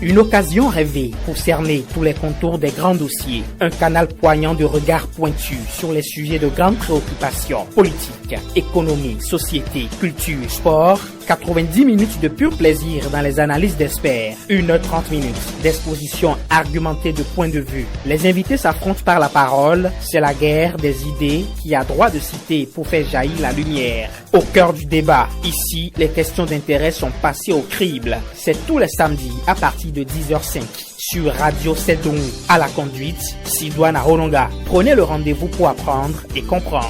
Une occasion rêvée pour cerner tous les contours des grands dossiers. Un canal poignant de regards pointus sur les sujets de grande préoccupation. Politique, économie, société, culture, sport. 90 minutes de pur plaisir dans les analyses d'experts. 1h30 minutes d'exposition argumentée de points de vue. Les invités s'affrontent par la parole. C'est la guerre des idées qui a droit de citer pour faire jaillir la lumière. Au cœur du débat, ici, les questions d'intérêt sont passées au crible. C'est tous les samedis à partir de 10h05 sur Radio Sedong. À la conduite, Sidoine Ahononga. Prenez le rendez-vous pour apprendre et comprendre.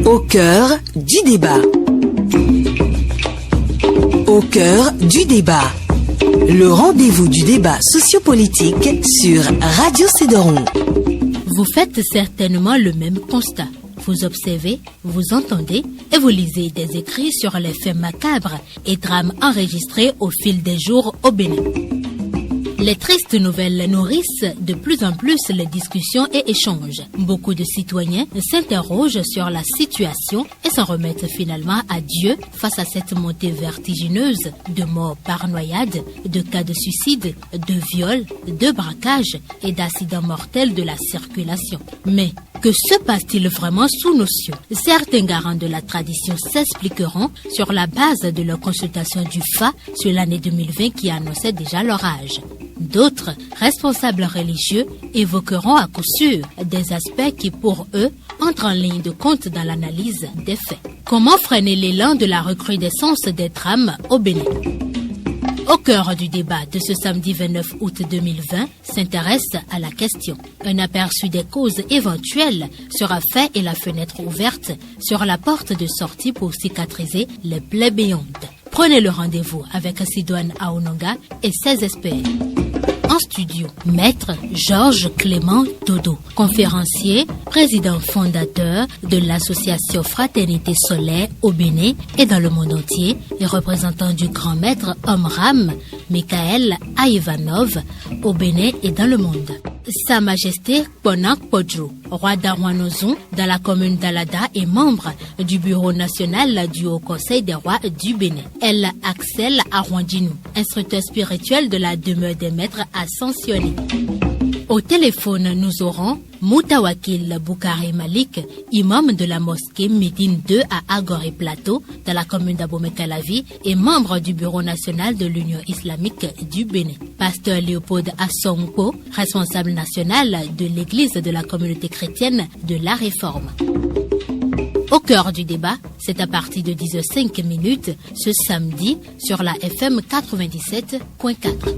Au cœur du débat. Au cœur du débat. Le rendez-vous du débat sociopolitique sur Radio Cédoron. Vous faites certainement le même constat. Vous observez, vous entendez et vous lisez des écrits sur les faits macabres et drames enregistrés au fil des jours au Bénin. Les tristes nouvelles nourrissent de plus en plus les discussions et échanges. Beaucoup de citoyens s'interrogent sur la situation et s'en remettent finalement à Dieu face à cette montée vertigineuse de morts par noyade, de cas de suicide, de viols, de braquages et d'accidents mortels de la circulation. Mais que se passe-t-il vraiment sous nos cieux? Certains garants de la tradition s'expliqueront sur la base de leur consultation du FA sur l'année 2020 qui annonçait déjà leur âge. D'autres responsables religieux évoqueront à coup sûr des aspects qui, pour eux, entrent en ligne de compte dans l'analyse des faits. Comment freiner l'élan de la recrudescence des drames au Bénin? Au cœur du débat de ce samedi 29 août 2020 s'intéresse à la question. Un aperçu des causes éventuelles sera fait et la fenêtre ouverte sur la porte de sortie pour cicatriser les plaies béantes. Prenez le rendez-vous avec Sidoine Ahononga et ses experts. En studio, Maître Georges Clément Dodo, conférencier, président fondateur de l'association Fraternité Solaire au Bénin et dans le monde entier et représentant du grand maître Omram, Michael Aïvanov, au Bénin et dans le monde. Sa Majesté Ponak Podjo, roi d'Arwanozon, dans la commune d'Alada et membre du Bureau national du Haut Conseil des rois du Bénin. Elle Axel Arwandinou, instructeur spirituel de la demeure des maîtres ascensionnés. Au téléphone, nous aurons Moutawakil Boukari Malik, imam de la mosquée Médine 2 à Agoré Plateau, dans la commune d'Abomey-Calavi, et membre du Bureau national de l'Union islamique du Bénin. Pasteur Léopold Assongpo, responsable national de l'Église de la communauté chrétienne de la Réforme. Au cœur du débat, c'est à partir de 10h05 ce samedi sur la FM 97.4.